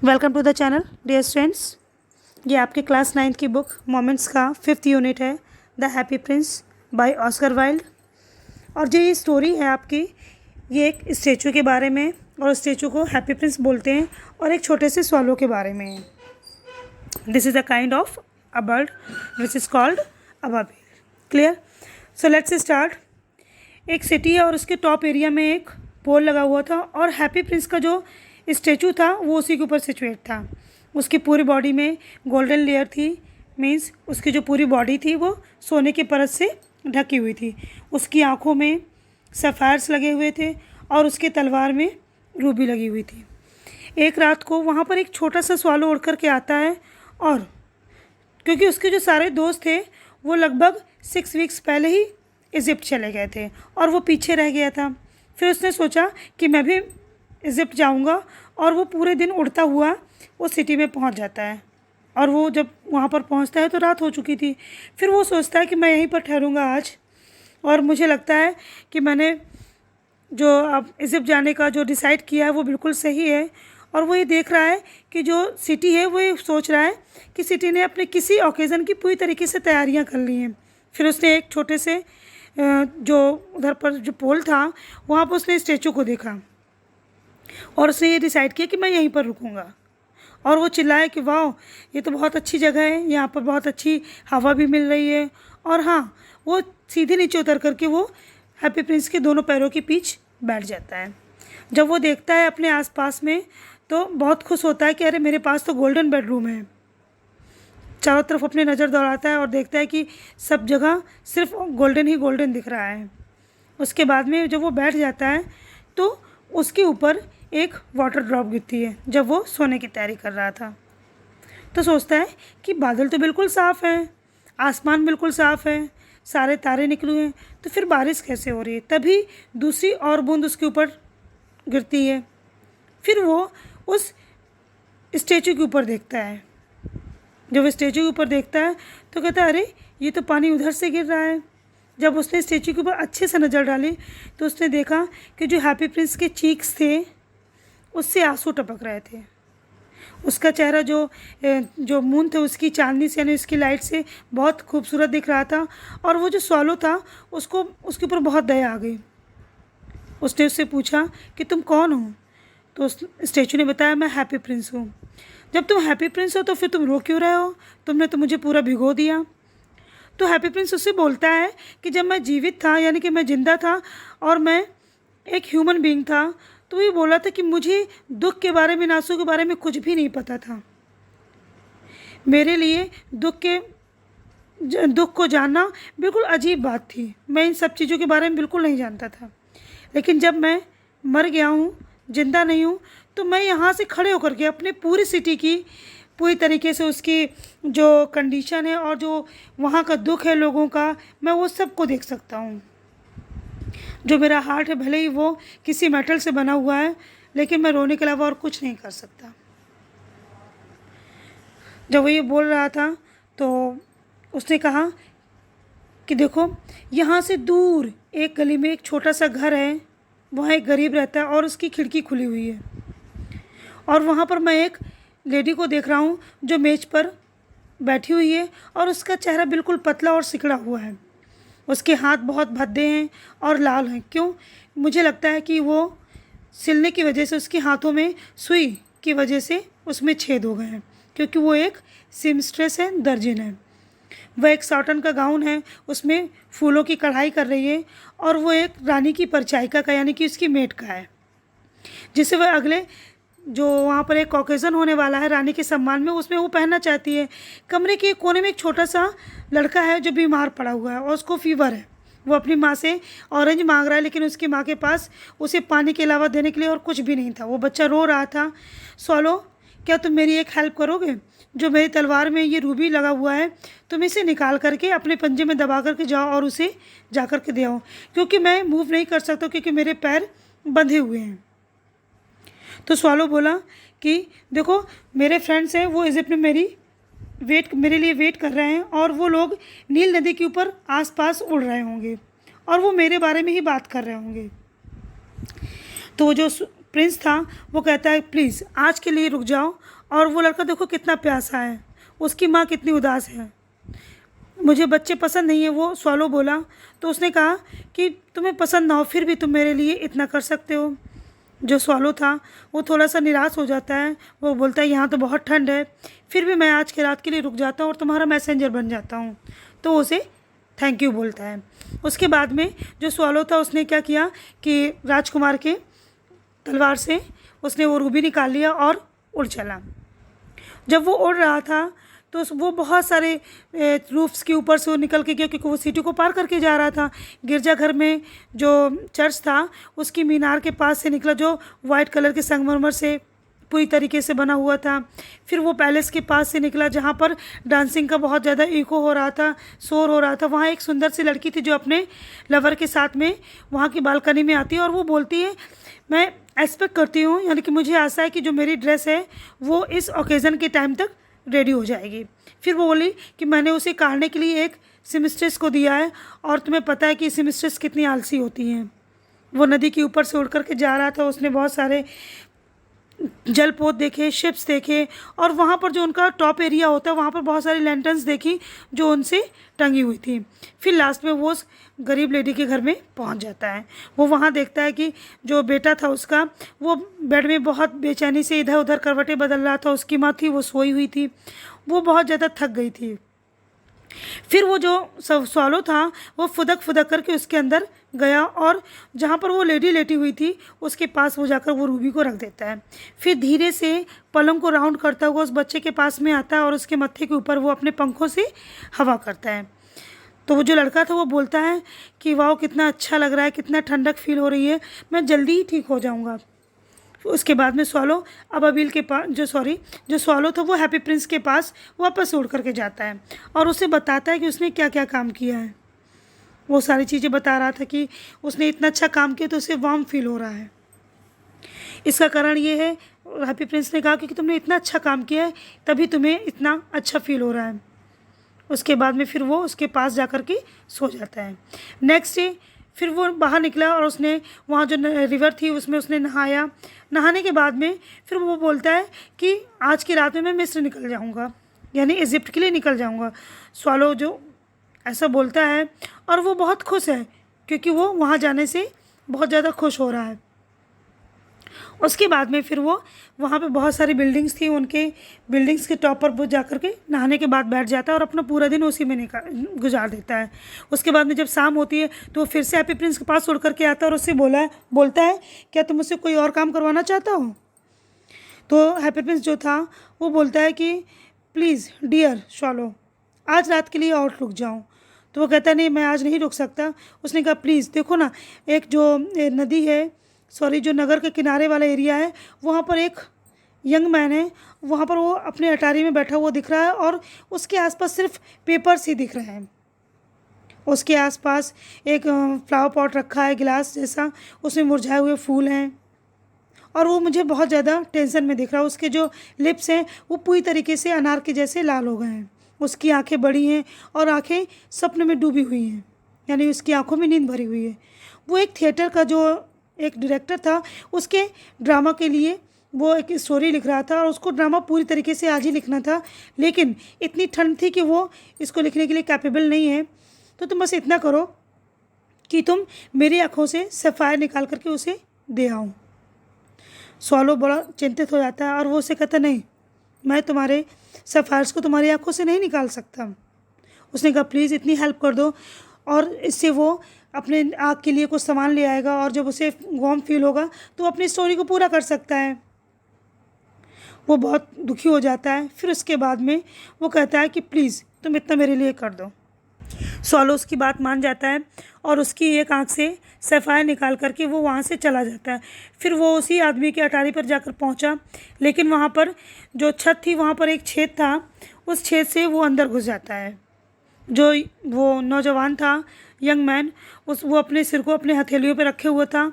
Welcome to the channel dear students. ये आपके class 9th की बुक मोमेंट्स का 5th यूनिट है, the Happy Prince by Oscar Wilde. और जो ये स्टोरी है आपकी, ये एक स्टैचू के बारे में, और स्टैचू को हैप्पी प्रिंस बोलते हैं, और एक छोटे से स्वॉलो के बारे में है। This is a kind of a bird which is called a baby. Clear? So let's start. एक सिटी है और उसके टॉप एरिया में एक पोल लगा हुआ था, और हैप्पी प्रिंस का जो स्टैचू था वो उसी के ऊपर सिचुएट था। उसकी पूरी बॉडी में गोल्डन लेयर थी, मीन्स उसकी जो पूरी बॉडी थी वो सोने की परत से ढकी हुई थी। उसकी आँखों में सफ़ायर्स लगे हुए थे और उसके तलवार में रूबी लगी हुई थी। एक रात को वहाँ पर एक छोटा सा स्वालो उड़ कर के आता है, और क्योंकि उसके जो सारे दोस्त थे वो लगभग 6 वीक्स पहले ही इजिप्ट चले गए थे और वो पीछे रह गया था। फिर उसने सोचा कि मैं भी इजिप्ट जाऊंगा, और वो पूरे दिन उड़ता हुआ वो सिटी में पहुंच जाता है। और वो जब वहाँ पर पहुंचता है तो रात हो चुकी थी। फिर वो सोचता है कि मैं यहीं पर ठहरूंगा आज, और मुझे लगता है कि मैंने जो अब इजिप्ट जाने का जो डिसाइड किया है वो बिल्कुल सही है। और वो ये देख रहा है कि जो सिटी है वो ये सोच रहा है कि सिटी ने अपने किसी ओकेज़न की पूरी तरीके से तैयारियां कर ली हैं। फिर उसने एक छोटे से जो उधर पर जो पोल था वहाँ पर उसने स्टैचू को देखा, और उसने ये डिसाइड किया कि मैं यहीं पर रुकूंगा। और वो चिल्लाया कि वाह, ये तो बहुत अच्छी जगह है, यहाँ पर बहुत अच्छी हवा भी मिल रही है। और हाँ, वो सीधे नीचे उतर करके वो हैप्पी प्रिंस के दोनों पैरों के बीच बैठ जाता है। जब वो देखता है अपने आसपास में तो बहुत खुश होता है कि अरे मेरे पास तो गोल्डन बेडरूम है। चारों तरफ अपनी नज़र दौड़ाता है और देखता है कि सब जगह सिर्फ गोल्डन ही गोल्डन दिख रहा है। उसके बाद में जब वो बैठ जाता है तो उसके ऊपर एक वाटर ड्रॉप गिरती है जब वो सोने की तैयारी कर रहा था। तो सोचता है कि बादल तो बिल्कुल साफ़ हैं, आसमान बिल्कुल साफ़ है, सारे तारे निकले हैं, तो फिर बारिश कैसे हो रही है? तभी दूसरी और बूंद उसके ऊपर गिरती है। फिर वो उस स्टैचू के ऊपर देखता है। जब वो स्टैचू के ऊपर देखता है तो कहता है अरे ये तो पानी उधर से गिर रहा है। जब उसने स्टैचू के ऊपर अच्छे से नज़र डाली तो उसने देखा कि जो हैप्पी प्रिंस के चीक्स थे उससे आंसू टपक रहे थे। उसका चेहरा जो मून थे उसकी चांदनी से, यानी उसकी लाइट से बहुत खूबसूरत दिख रहा था। और वो जो स्वॉलो था उसको उसके ऊपर बहुत दया आ गई। उसने उससे पूछा कि तुम कौन हो? तो उस स्टैचू ने बताया मैं हैप्पी प्रिंस हूँ। जब तुम हैप्पी प्रिंस हो तो फिर तुम रो क्यों रहे हो? तुमने तो मुझे पूरा भिगो दिया। तो हैप्पी प्रिंस उससे बोलता है कि जब मैं जीवित था, यानी कि मैं ज़िंदा था और मैं एक ह्यूमन बीइंग था, तो ये बोला था कि मुझे दुख के बारे में, नासों के बारे में कुछ भी नहीं पता था। मेरे लिए दुख को जानना बिल्कुल अजीब बात थी। मैं इन सब चीज़ों के बारे में बिल्कुल नहीं जानता था। लेकिन जब मैं मर गया हूँ, जिंदा नहीं हूँ, तो मैं यहाँ से खड़े होकर के अपने पूरी सिटी की पूरी तरीके से उसकी जो कंडीशन है और जो वहाँ का दुख है लोगों का, मैं वो सब को देख सकता हूँ। जो मेरा हार्ट है भले ही वो किसी मेटल से बना हुआ है, लेकिन मैं रोने के अलावा और कुछ नहीं कर सकता। जब वो ये बोल रहा था तो उसने कहा कि देखो, यहाँ से दूर एक गली में एक छोटा सा घर है, वहाँ एक गरीब रहता है और उसकी खिड़की खुली हुई है। और वहाँ पर मैं एक लेडी को देख रहा हूँ जो मेज पर बैठी हुई है, और उसका चेहरा बिल्कुल पतला और सिकड़ा हुआ है। उसके हाथ बहुत भद्दे हैं और लाल हैं। क्यों? मुझे लगता है कि वो सिलने की वजह से उसके हाथों में सुई की वजह से उसमें छेद हो गए हैं, क्योंकि वो एक सीमस्ट्रेस है, दर्जिन है। वह एक सॉटन का गाउन है, उसमें फूलों की कढ़ाई कर रही है, और वो एक रानी की परचाइका का, यानी कि उसकी मेट का है, जिसे वह अगले जो वहाँ पर एक ऑकेज़न होने वाला है रानी के सम्मान में, उसमें वो पहनना चाहती है। कमरे के कोने में एक छोटा सा लड़का है जो बीमार पड़ा हुआ है और उसको फीवर है। वो अपनी माँ से ऑरेंज मांग रहा है, लेकिन उसकी माँ के पास उसे पानी के अलावा देने के लिए और कुछ भी नहीं था। वो बच्चा रो रहा था, स्वॉलो क्या तुम मेरी एक हेल्प करोगे? जो मेरी तलवार में ये रूबी लगा हुआ है, तुम इसे निकाल करके अपने पंजे में दबा करके जाओ और उसे जा कर के दे आओ, क्योंकि मैं मूव नहीं कर सकता, क्योंकि मेरे पैर बंधे हुए हैं। तो स्वॉलो बोला कि देखो, मेरे फ्रेंड्स हैं, वो इजिप्ट में मेरे लिए वेट कर रहे हैं, और वो लोग नील नदी के ऊपर आसपास उड़ रहे होंगे और वो मेरे बारे में ही बात कर रहे होंगे। तो जो प्रिंस था वो कहता है प्लीज़ आज के लिए रुक जाओ। और वो लड़का देखो कितना प्यासा है, उसकी माँ कितनी उदास है। मुझे बच्चे पसंद नहीं है, वो स्वॉलो बोला। तो उसने कहा कि तुम्हें पसंद ना हो फिर भी तुम मेरे लिए इतना कर सकते हो। जो स्वॉलो था वो थोड़ा सा निराश हो जाता है, वो बोलता है यहाँ तो बहुत ठंड है, फिर भी मैं आज की रात के लिए रुक जाता हूँ और तुम्हारा मैसेंजर बन जाता हूँ। तो वो उसे थैंक यू बोलता है। उसके बाद में जो स्वॉलो था उसने क्या किया कि राजकुमार के तलवार से उसने वो रूबी निकाल लिया और उड़ चला। जब वो उड़ रहा था तो वो बहुत सारे रूफ्स के ऊपर से वो निकल के गया, क्योंकि वो सिटी को पार करके जा रहा था। गिरजाघर में जो चर्च था उसकी मीनार के पास से निकला, जो वाइट कलर के संगमरमर से पूरी तरीके से बना हुआ था। फिर वो पैलेस के पास से निकला जहाँ पर डांसिंग का बहुत ज़्यादा इको हो रहा था, शोर हो रहा था। वहाँ एक सुंदर सी लड़की थी जो अपने लवर के साथ में वहाँ की बालकनी में आती है और वो बोलती है मैं एक्सपेक्ट करती हूँ, यानी कि मुझे आशा है कि जो मेरी ड्रेस है वो इस ओकेज़न के टाइम तक रेडी हो जाएगी। फिर वो बोली कि मैंने उसे काटने के लिए एक सिमिस्ट्रेस को दिया है और तुम्हें पता है कि सिमिस्ट्रेस कितनी आलसी होती हैं। वो नदी के ऊपर से उड़ करके जा रहा था, उसने बहुत सारे जलपोत देखे, शिप्स देखे और वहाँ पर जो उनका टॉप एरिया होता है वहाँ पर बहुत सारी लैंटर्न्स देखी जो उनसे टंगी हुई थी। फिर लास्ट में वो उस गरीब लेडी के घर में पहुँच जाता है। वो वहाँ देखता है कि जो बेटा था उसका वो बेड में बहुत बेचैनी से इधर उधर करवटें बदल रहा था। उसकी माँ थी वो सोई हुई थी, वो बहुत ज़्यादा थक गई थी। फिर वो जो स्वॉलो था वो फुदक फुदक करके उसके अंदर गया और जहाँ पर वो लेडी लेटी हुई थी उसके पास वो जाकर वो रूबी को रख देता है। फिर धीरे से पलंग को राउंड करता हुआ उस बच्चे के पास में आता है और उसके मत्थे के ऊपर वो अपने पंखों से हवा करता है। तो वो जो लड़का था वो बोलता है कि वाह कितना अच्छा लग रहा है, कितना ठंडक फील हो रही है, मैं जल्दी ही ठीक हो जाऊँगा। उसके बाद में स्वॉलो अबाबिल के पास जो स्वॉलो था वो हैप्पी प्रिंस के पास वापस उड़ करके जाता है और उसे बताता है कि उसने क्या क्या काम किया है। वो सारी चीज़ें बता रहा था कि उसने इतना अच्छा काम किया तो उसे वार्म फील हो रहा है। इसका कारण ये है, हैप्पी प्रिंस ने कहा कि तुमने इतना अच्छा काम किया है तभी तुम्हें इतना अच्छा फील हो रहा है। उसके बाद में फिर वो उसके पास जा कर के सो जाता है। नेक्स्ट डे फिर वो बाहर निकला और उसने वहाँ जो रिवर थी उसमें उसने नहाया। नहाने के बाद में फिर वो बोलता है कि आज की रात में मैं मिस्र निकल जाऊँगा, यानी इजिप्ट के लिए निकल जाऊँगा। स्वॉलो जो ऐसा बोलता है और वो बहुत खुश है क्योंकि वो वहाँ जाने से बहुत ज़्यादा खुश हो रहा है। उसके बाद में फिर वो वहाँ पे बहुत सारी बिल्डिंग्स थी, उनके बिल्डिंग्स के टॉप पर वो जा कर के नहाने के बाद बैठ जाता है और अपना पूरा दिन उसी में गुजार देता है। उसके बाद में जब शाम होती है तो वो फिर से हैप्पी प्रिंस के पास उड़ करके आता है और उससे बोलता है क्या तुम मुझसे कोई और काम करवाना चाहता हो। तो हैप्पी प्रिंस जो था वो बोलता है कि प्लीज़ डियर स्वॉलो आज रात के लिए और रुक जाऊँ। तो वो कहता है नहीं मैं आज नहीं रुक सकता। उसने कहा प्लीज़ देखो ना, एक जो नदी है जो नगर के किनारे वाला एरिया है वहाँ पर एक यंग मैन है, वहाँ पर वो अपने अटारी में बैठा हुआ दिख रहा है और उसके आसपास सिर्फ पेपर्स ही दिख रहे हैं। उसके आसपास एक फ्लावर पॉट रखा है गिलास जैसा, उसमें मुरझाए हुए फूल हैं और वो मुझे बहुत ज़्यादा टेंशन में दिख रहा है। उसके जो लिप्स हैं वो पूरी तरीके से अनार के जैसे लाल हो गए हैं। उसकी आंखें बड़ी हैं और आंखें सपने में डूबी हुई हैं, यानी उसकी आंखों में नींद भरी हुई है। वो एक थिएटर का जो एक डायरेक्टर था उसके ड्रामा के लिए वो एक स्टोरी लिख रहा था और उसको ड्रामा पूरी तरीके से आज ही लिखना था, लेकिन इतनी ठंड थी कि वो इसको लिखने के लिए कैपेबल नहीं है। तो तुम बस इतना करो कि तुम मेरी आँखों से सफ़ायर निकाल करके उसे दे आओ। स्वॉलो बड़ा चिंतित हो जाता है और वो उसे कहता नहीं मैं तुम्हारे सफ़ायर्स को तुम्हारी आँखों से नहीं निकाल सकता। उसने कहा प्लीज़ इतनी हेल्प कर दो, और इससे वो अपने आग के लिए कुछ सामान ले आएगा और जब उसे वार्म फील होगा तो अपनी स्टोरी को पूरा कर सकता है। वो बहुत दुखी हो जाता है। फिर उसके बाद में वो कहता है कि प्लीज़ तुम इतना मेरे लिए कर दो। स्वॉलो उसकी बात मान जाता है और उसकी एक आंख से सफ़ायर निकाल करके वो वहाँ से चला जाता है। फिर वो उसी आदमी के अटारी पर जाकर पहुँचा, लेकिन वहाँ पर जो छत थी वहाँ पर एक छेद था, उस छेद से वो अंदर घुस जाता है। जो वो नौजवान था यंग मैन वो अपने सिर को अपने हथेलियों पर रखे हुआ था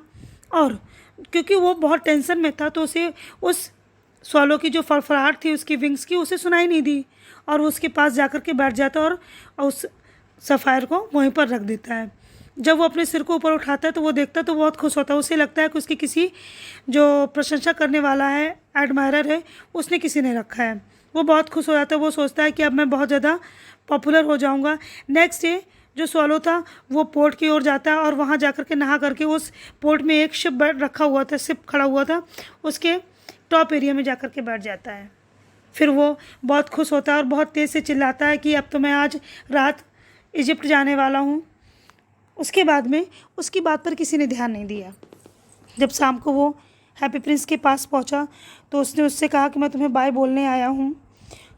और क्योंकि वो बहुत टेंशन में था तो उसे उस स्वॉलो की जो फड़फड़ाहट थी उसकी विंग्स की उसे सुनाई नहीं दी और वो उसके पास जाकर के बैठ जाता और उस सफ़ायर को वहीं पर रख देता है। जब वो अपने सिर को ऊपर उठाता है तो वो देखता है तो बहुत खुश होता है। उसे लगता है कि उसकी किसी जो प्रशंसा करने वाला है, एडमायरर है, उसने किसी ने रखा है। वो बहुत खुश हो जाता है। वो सोचता है कि अब मैं बहुत ज़्यादा पॉपुलर हो जाऊंगा। नेक्स्ट डे जो स्वॉलो था वो पोर्ट की ओर जाता है और वहाँ जा कर के नहा करके उस पोर्ट में एक शिप रखा हुआ था, शिप खड़ा हुआ था, उसके टॉप एरिया में जा कर के बैठ जाता है। फिर वो बहुत खुश होता है और बहुत तेज़ से चिल्लाता है कि अब तो मैं आज रात इजिप्ट जाने वाला हूँ। उसके बाद में उसकी बात पर किसी ने ध्यान नहीं दिया। जब शाम को वो हैप्पी प्रिंस के पास पहुंचा तो उसने उससे कहा कि मैं तुम्हें बाय बोलने आया हूं।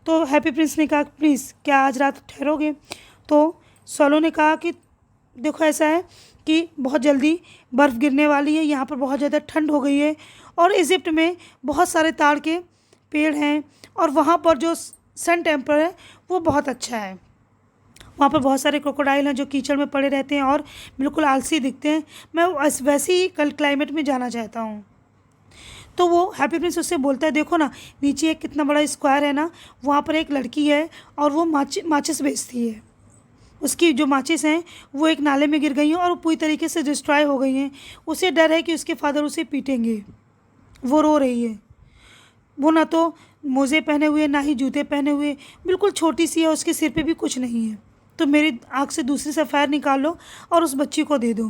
तो हैप्पी प्रिंस ने कहा प्लीज़ क्या आज रात ठहरोगे। तो सोलो ने कहा कि देखो ऐसा है कि बहुत जल्दी बर्फ़ गिरने वाली है, यहाँ पर बहुत ज़्यादा ठंड हो गई है और इजिप्ट में बहुत सारे ताड़ के पेड़ हैं और वहाँ पर जो सन टेम्पल है वो बहुत अच्छा है। वहाँ पर बहुत सारे क्रोकोडाइल हैं जो कीचड़ में पड़े रहते हैं और बिल्कुल आलसी दिखते हैं। मैं वैसे ही कल क्लाइमेट में जाना चाहता हूँ। तो वो हैप्पी प्रिंस उससे बोलता है देखो ना, नीचे एक कितना बड़ा स्क्वायर है ना, वहाँ पर एक लड़की है और वो माचिस बेचती है। उसकी जो माचिस हैं वो एक नाले में गिर गई हैं और वो पूरी तरीके से डिस्ट्रॉय हो गई हैं। उसे डर है कि उसके फादर उसे पीटेंगे। वो रो रही है। वो ना तो मोज़े पहने हुए ना ही जूते पहने हुए, बिल्कुल छोटी सी है, उसके सिर पे भी कुछ नहीं है। तो मेरी आँख से दूसरी सफ़ायर निकाल लो और उस बच्ची को दे दो,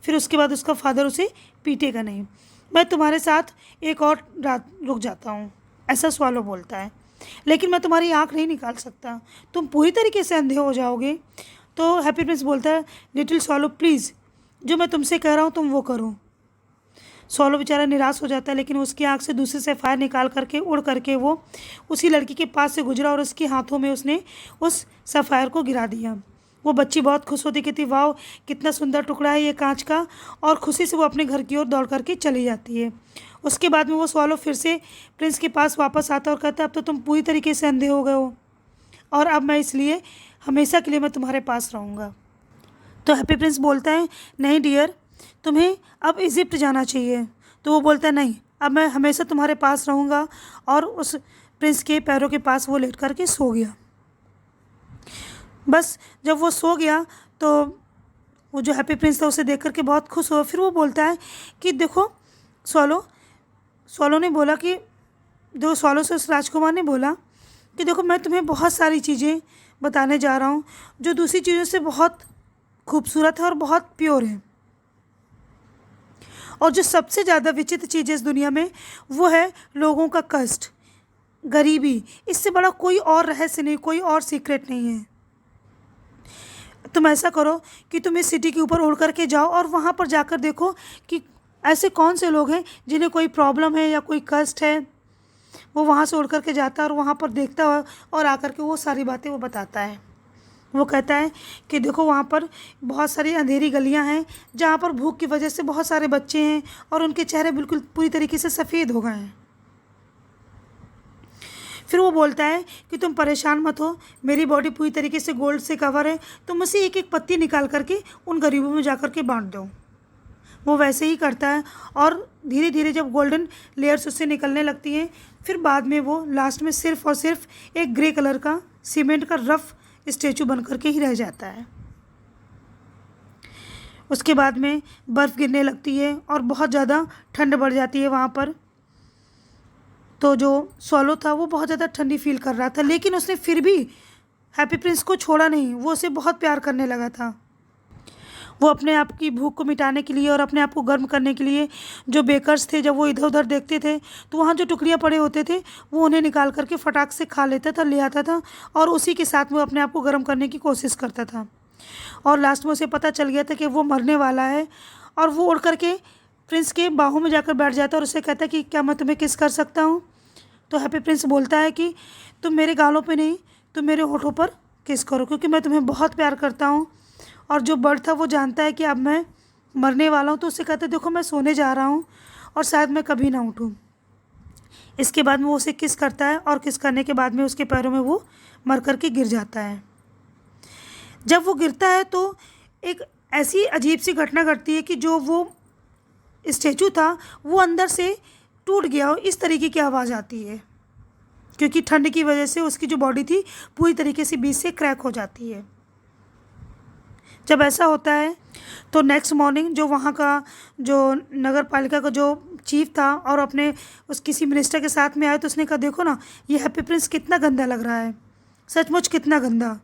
फिर उसके बाद उसका फादर उसे पीटेगा नहीं। मैं तुम्हारे साथ एक और रात रुक जाता हूँ, ऐसा स्वॉलो बोलता है। लेकिन मैं तुम्हारी आँख नहीं निकाल सकता, तुम पूरी तरीके से अंधे हो जाओगे। तो हैप्पी प्रिंस बोलता है लिटिल स्वॉलो प्लीज़, जो मैं तुमसे कह रहा हूँ तुम वो करो। सोलो बेचारा निराश हो जाता है, लेकिन उसकी आँख से दूसरी सफ़ायर निकाल करके उड़ करके वो उसी लड़की के पास से गुजरा और उसके हाथों में उसने उस सफ़ायर को गिरा दिया। वो बच्ची बहुत खुश होती कहती वाह कितना सुंदर टुकड़ा है ये कांच का, और खुशी से वो अपने घर की ओर दौड़ करके चली जाती है। उसके बाद में वो स्वॉलो फिर से प्रिंस के पास वापस आता और कहता अब तो तुम पूरी तरीके से अंधे हो गए हो और अब मैं इसलिए हमेशा के लिए मैं तुम्हारे पास रहूँगा। तो हैप्पी प्रिंस बोलता है नहीं डियर, तुम्हें अब इजिप्ट जाना चाहिए। तो वो बोलता है नहीं, अब मैं हमेशा तुम्हारे पास रहूँगा। और उस प्रिंस के पैरों के पास वो लेट करके सो गया। बस जब वो सो गया तो वो जो हैप्पी प्रिंस था उसे देख करके बहुत खुश हुआ। फिर वो बोलता है कि देखो स्वॉलो ने बोला कि दो स्वॉलो से उस राजकुमार ने बोला कि देखो मैं तुम्हें बहुत सारी चीज़ें बताने जा रहा हूँ जो दूसरी चीज़ों से बहुत खूबसूरत है और बहुत प्योर है। और जो सबसे ज़्यादा विचित्र चीज़ है इस दुनिया में वो है लोगों का कष्ट, गरीबी। इससे बड़ा कोई और रहस्य नहीं, कोई और सीक्रेट नहीं है। तुम ऐसा करो कि तुम इस सिटी के ऊपर उड़ करके जाओ और वहाँ पर जाकर देखो कि ऐसे कौन से लोग हैं जिन्हें कोई प्रॉब्लम है या कोई कष्ट है। वो वहाँ से उड़ करके जाता है और वहाँ पर देखता है और आकर के वो सारी बातें वो बताता है। वो कहता है कि देखो वहाँ पर बहुत सारी अंधेरी गलियाँ हैं जहाँ पर भूख की वजह से बहुत सारे बच्चे हैं और उनके चेहरे बिल्कुल पूरी तरीके से सफ़ेद हो गए हैं। फिर वो बोलता है कि तुम परेशान मत हो, मेरी बॉडी पूरी तरीके से गोल्ड से कवर है, तुम मुझसे एक एक पत्ती निकाल करके उन गरीबों में जा कर के बाँट दो। वो वैसे ही करता है और धीरे धीरे जब गोल्डन लेयर्स उससे निकलने लगती हैं फिर बाद में वो लास्ट में सिर्फ़ और सिर्फ एक ग्रे कलर का सीमेंट का रफ़ स्टैचू बन करके ही रह जाता है। उसके बाद में बर्फ़ गिरने लगती है और बहुत ज़्यादा ठंड बढ़ जाती है वहाँ पर। तो जो स्वॉलो था वो बहुत ज़्यादा ठंडी फील कर रहा था, लेकिन उसने फिर भी हैप्पी प्रिंस को छोड़ा नहीं। वो उसे बहुत प्यार करने लगा था। वो अपने आप की भूख को मिटाने के लिए और अपने आप को गर्म करने के लिए जो बेकर्स थे जब वो इधर उधर देखते थे तो वहाँ जो टुकड़ियाँ पड़े होते थे वो उन्हें निकाल करके फटाक से खा लेता था, ले आता था और उसी के साथ वो अपने आप को गर्म करने की कोशिश करता था। और लास्ट में उसे पता चल गया था कि वो मरने वाला है और वो उड़ करके प्रिंस के बाहों में जाकर बैठ जाता है और उसे कहता है कि क्या मैं तुम्हें किस कर सकता हूँ। तो हैप्पी प्रिंस बोलता है कि तुम मेरे गालों पे नहीं, तुम मेरे होठों पर किस करो, क्योंकि मैं तुम्हें बहुत प्यार करता हूँ। और जो बर्ड था वो जानता है कि अब मैं मरने वाला हूँ, तो उससे कहता है देखो मैं सोने जा रहा हूँ और शायद मैं कभी ना उठूँ। इसके बाद में वो उसे किस करता है और किस करने के बाद में उसके पैरों में वो मर कर के गिर जाता है। जब वो गिरता है तो एक ऐसी अजीब सी घटना घटती है कि जो वो स्टैचू था वो अंदर से टूट गया हो, इस तरीके की आवाज़ आती है, क्योंकि ठंड की वजह से उसकी जो बॉडी थी पूरी तरीके से बीच से क्रैक हो जाती है। जब ऐसा होता है तो नेक्स्ट मॉर्निंग जो वहाँ का जो नगर पालिका का जो चीफ था और अपने उस किसी मिनिस्टर के साथ में आया, तो उसने कहा देखो ना ये हैप्पी प्रिंस कितना गंदा लग रहा है, सचमुच कितना गंदा।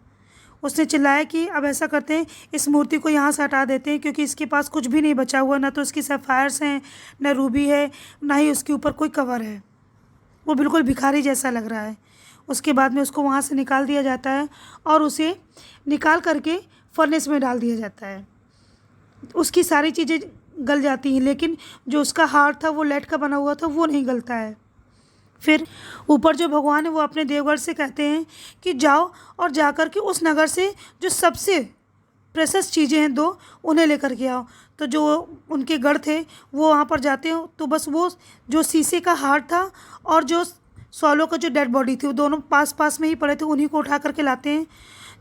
उसने चिल्लाया कि अब ऐसा करते हैं, इस मूर्ति को यहाँ से हटा देते हैं, क्योंकि इसके पास कुछ भी नहीं बचा हुआ, ना तो उसकी सैफायर्स हैं, ना रूबी है, ना ही उसके ऊपर कोई कवर है। वो बिल्कुल भिखारी जैसा लग रहा है। उसके बाद में उसको वहाँ से निकाल दिया जाता है और उसे निकाल करके फर्नेस में डाल दिया जाता है। उसकी सारी चीज़ें गल जाती हैं, लेकिन जो उसका हार्ट था वो लेड का बना हुआ था, वो नहीं गलता है। फिर ऊपर जो भगवान है वो अपने देवगढ़ से कहते हैं कि जाओ और जाकर के उस नगर से जो सबसे प्रेशस चीज़ें हैं दो, उन्हें लेकर के आओ। तो जो उनके गढ़ थे वो वहाँ पर जाते हो, तो बस वो जो शीशे का हार्ट था और जो सॉलो का जो डेड बॉडी थी, वो दोनों पास पास में ही पड़े थे, उन्हीं को उठा करके लाते हैं।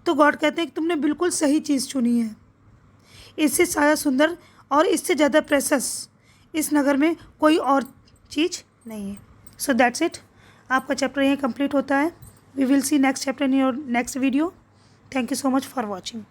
तो गॉड कहते हैं कि तुमने बिल्कुल सही चीज़ चुनी है, इससे ज़्यादा सुंदर और इससे ज़्यादा प्रेशस इस नगर में कोई और चीज़ नहीं है। सो दैट्स इट, आपका चैप्टर यहीं कंप्लीट होता है। We will see next chapter in your next video. Thank you so much for watching.